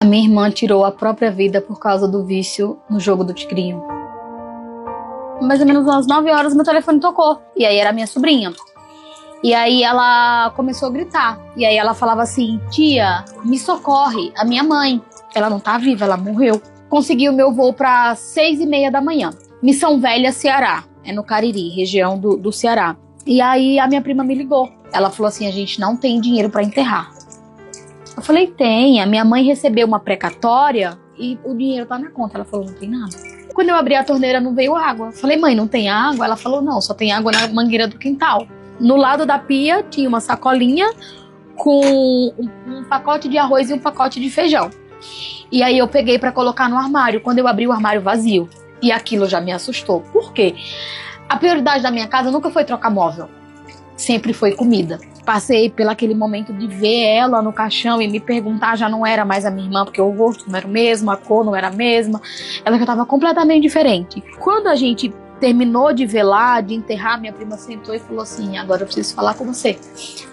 A minha irmã tirou a própria vida por causa do vício no jogo do tigrinho. Mais ou menos umas 9 horas meu telefone tocou. E aí era minha sobrinha. E aí ela começou a gritar. E aí ela falava assim: tia, me socorre, a minha mãe. Ela não tá viva, ela morreu. Consegui o meu voo para 6h30 da manhã. Missão Velha, Ceará. É no Cariri, região do Ceará. E aí a minha prima me ligou. Ela falou assim: a gente não tem dinheiro para enterrar. Eu falei: tem, a minha mãe recebeu uma precatória e o dinheiro tá na conta. Ela falou: não tem nada. Quando eu abri a torneira não veio água. Eu falei: mãe, não tem água? Ela falou: não, só tem água na mangueira do quintal. No lado da pia tinha uma sacolinha com um pacote de arroz e um pacote de feijão. E aí eu peguei pra colocar no armário. Quando eu abri o armário, vazio. E aquilo já me assustou. Por quê? A prioridade da minha casa nunca foi trocar móvel. Sempre foi comida. Passei pelo aquele momento de ver ela no caixão e me perguntar, já não era mais a minha irmã, porque o rosto não era o mesmo, a cor não era a mesma. Ela já estava completamente diferente. Quando a gente terminou de velar, de enterrar, minha prima sentou e falou assim: agora eu preciso falar com você.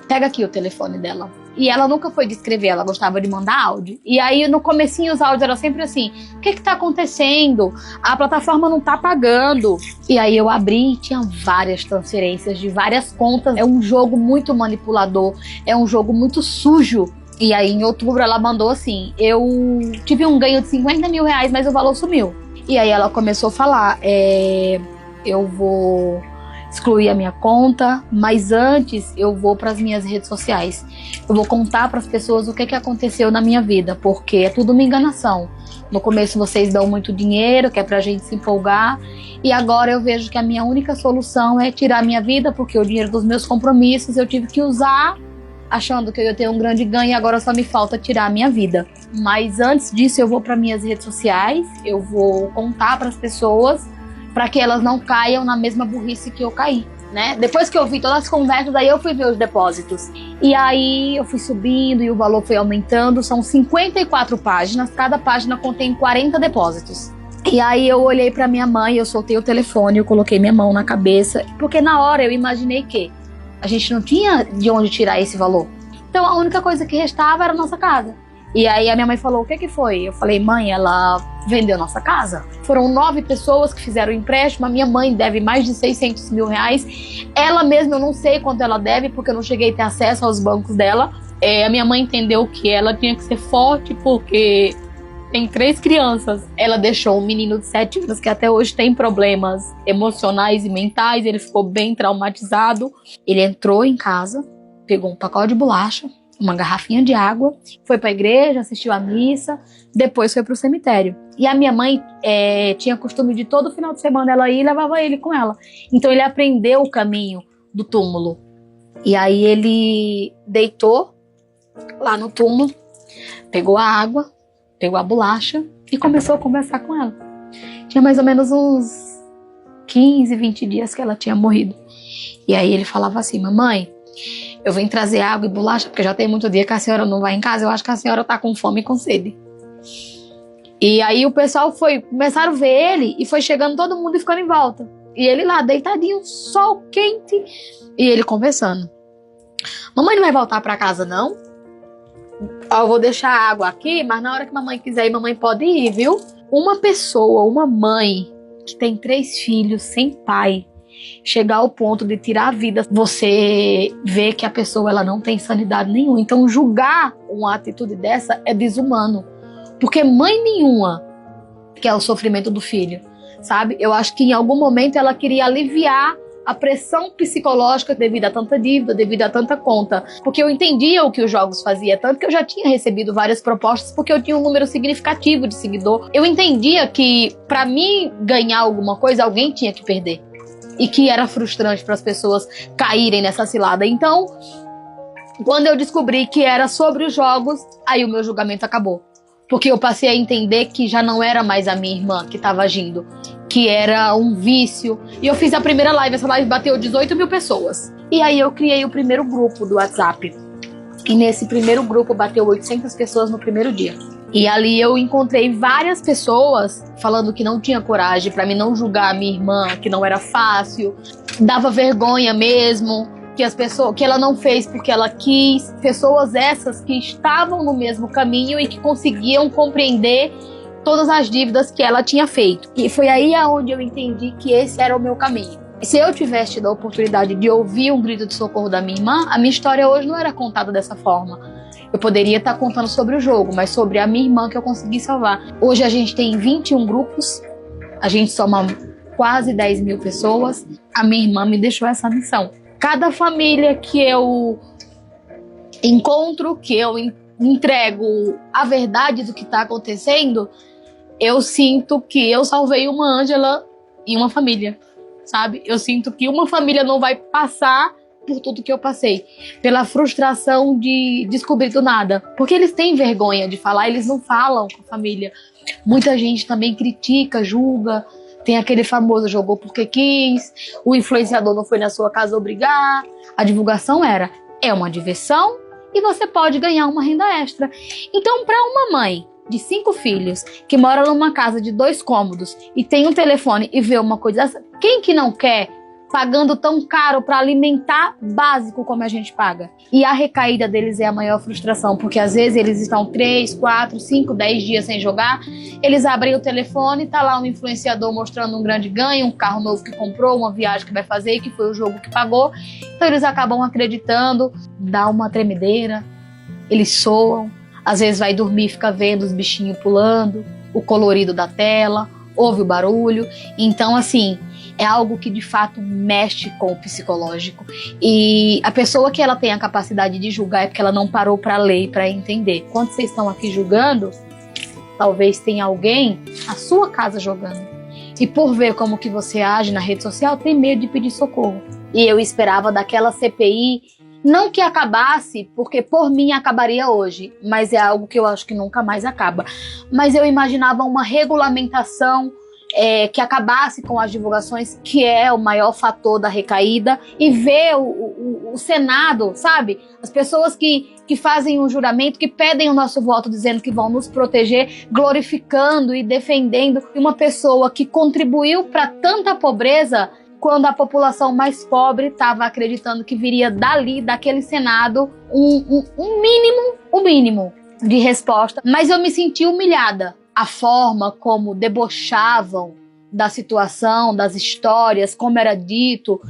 Pega aqui o telefone dela. E ela nunca foi de escrever, ela gostava de mandar áudio. E aí no comecinho os áudios eram sempre assim: o que tá acontecendo? A plataforma não tá pagando. E aí eu abri e tinha várias transferências de várias contas. É um jogo muito manipulador, é um jogo muito sujo. E aí em outubro ela mandou assim: eu tive um ganho de 50 mil reais, mas o valor sumiu. E aí ela começou a falar: eu vou excluir a minha conta, mas antes eu vou para as minhas redes sociais. Eu vou contar para as pessoas o que aconteceu na minha vida, porque é tudo uma enganação. No começo vocês dão muito dinheiro, que é pra gente se empolgar, e agora eu vejo que a minha única solução é tirar a minha vida, porque o dinheiro dos meus compromissos eu tive que usar, achando que eu ia ter um grande ganho, e agora só me falta tirar a minha vida. Mas antes disso eu vou para minhas redes sociais, eu vou contar para as pessoas, para que elas não caiam na mesma burrice que eu caí, né? Depois que eu vi todas as conversas, aí eu fui ver os depósitos. E aí eu fui subindo e o valor foi aumentando. São 54 páginas, cada página contém 40 depósitos. E aí eu olhei para minha mãe, eu soltei o telefone, eu coloquei minha mão na cabeça, porque na hora eu imaginei que a gente não tinha de onde tirar esse valor. Então a única coisa que restava era a nossa casa. E aí a minha mãe falou: o que foi? Eu falei: mãe, ela vendeu nossa casa. Foram 9 pessoas que fizeram o empréstimo. A minha mãe deve mais de 600 mil reais. Ela mesma, eu não sei quanto ela deve, porque eu não cheguei a ter acesso aos bancos dela. A minha mãe entendeu que ela tinha que ser forte, porque tem 3 crianças. Ela deixou um menino de 7 anos que até hoje tem problemas emocionais e mentais. Ele ficou bem traumatizado. Ele entrou em casa, pegou um pacote de bolacha, uma garrafinha de água, foi pra igreja, assistiu a missa, depois foi pro cemitério. E a minha mãe tinha costume de todo final de semana ela ir e levava ele com ela. Então ele aprendeu o caminho do túmulo. E aí ele deitou lá no túmulo, pegou a água, pegou a bolacha e começou a conversar com ela. Tinha mais ou menos uns 15, 20 dias que ela tinha morrido. E aí ele falava assim: mamãe, eu vim trazer água e bolacha, porque já tem muito dia que a senhora não vai em casa, eu acho que a senhora tá com fome e com sede. E aí o pessoal começaram a ver ele, e foi chegando todo mundo e ficando em volta. E ele lá, deitadinho, sol quente, e ele conversando. Mamãe não vai voltar pra casa, não? Eu vou deixar a água aqui, mas na hora que mamãe quiser ir, mamãe pode ir, viu? Uma pessoa, uma mãe, que tem 3 filhos sem pai, chegar ao ponto de tirar a vida, você vê que a pessoa ela não tem sanidade nenhuma. Então julgar uma atitude dessa é desumano, porque mãe nenhuma quer o sofrimento do filho, sabe? Eu acho que em algum momento ela queria aliviar a pressão psicológica devido a tanta dívida, devido a tanta conta, porque eu entendia o que os jogos faziam, tanto que eu já tinha recebido várias propostas, porque eu tinha um número significativo de seguidor. Eu entendia que para mim ganhar alguma coisa, alguém tinha que perder. E que era frustrante para as pessoas caírem nessa cilada. Então, quando eu descobri que era sobre os jogos, aí o meu julgamento acabou. Porque eu passei a entender que já não era mais a minha irmã que estava agindo, que era um vício. E eu fiz a primeira live, essa live bateu 18 mil pessoas. E aí eu criei o primeiro grupo do WhatsApp. E nesse primeiro grupo bateu 800 pessoas no primeiro dia. E ali eu encontrei várias pessoas falando que não tinha coragem pra mim não julgar a minha irmã, que não era fácil, dava vergonha mesmo, que ela não fez porque ela quis, pessoas essas que estavam no mesmo caminho e que conseguiam compreender todas as dívidas que ela tinha feito. E foi aí aonde eu entendi que esse era o meu caminho. Se eu tivesse tido a oportunidade de ouvir um grito de socorro da minha irmã, a minha história hoje não era contada dessa forma. Eu poderia estar contando sobre o jogo, mas sobre a minha irmã que eu consegui salvar. Hoje a gente tem 21 grupos, a gente soma quase 10 mil pessoas. A minha irmã me deixou essa missão. Cada família que eu encontro, que eu entrego a verdade do que está acontecendo, eu sinto que eu salvei uma Ângela e uma família, sabe? Eu sinto que uma família não vai passar por tudo que eu passei, pela frustração de descobrir do nada. Porque eles têm vergonha de falar, eles não falam com a família. Muita gente também critica, julga. Tem aquele famoso jogou porque quis, o influenciador não foi na sua casa obrigar. A divulgação é uma diversão e você pode ganhar uma renda extra. Então, para uma mãe de 5 filhos, que mora numa casa de 2 cômodos e tem um telefone e vê uma coisa dessa, quem que não quer pagando tão caro para alimentar básico como a gente paga? E a recaída deles é a maior frustração, porque às vezes eles estão 3, 4, 5, 10 dias sem jogar, eles abrem o telefone, tá lá um influenciador mostrando um grande ganho, um carro novo que comprou, uma viagem que vai fazer e que foi o jogo que pagou. Então eles acabam acreditando, dá uma tremedeira, eles soam, às vezes vai dormir e fica vendo os bichinhos pulando, o colorido da tela, ouve o barulho. Então, assim, é algo que de fato mexe com o psicológico. E a pessoa que ela tem a capacidade de julgar é porque ela não parou para ler e para entender. Quando vocês estão aqui julgando, talvez tenha alguém na sua casa jogando. E por ver como que você age na rede social, tem medo de pedir socorro. E eu esperava daquela CPI, não que acabasse, porque por mim acabaria hoje, mas é algo que eu acho que nunca mais acaba. Mas eu imaginava uma regulamentação que acabasse com as divulgações, que é o maior fator da recaída, e ver o Senado, sabe? As pessoas que fazem um juramento, que pedem o nosso voto dizendo que vão nos proteger, glorificando e defendendo uma pessoa que contribuiu para tanta pobreza, quando a população mais pobre estava acreditando que viria dali, daquele Senado, um mínimo de resposta. Mas eu me senti humilhada. A forma como debochavam da situação, das histórias, como era dito.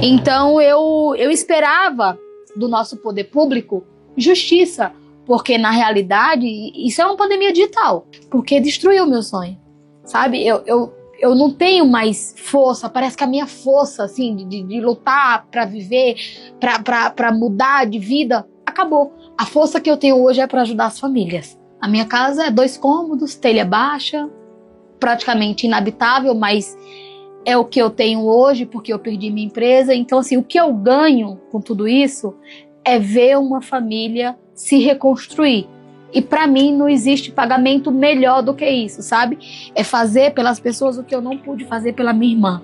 Então eu esperava do nosso poder público justiça, porque na realidade isso é uma pandemia digital, porque destruiu o meu sonho, sabe? Eu não tenho mais força, parece que a minha força assim, de lutar para viver, para mudar de vida, acabou. A força que eu tenho hoje é para ajudar as famílias. A minha casa é 2 cômodos, telha baixa, praticamente inabitável, mas é o que eu tenho hoje porque eu perdi minha empresa. Então, assim, o que eu ganho com tudo isso é ver uma família se reconstruir. E para mim não existe pagamento melhor do que isso, sabe? É fazer pelas pessoas o que eu não pude fazer pela minha irmã.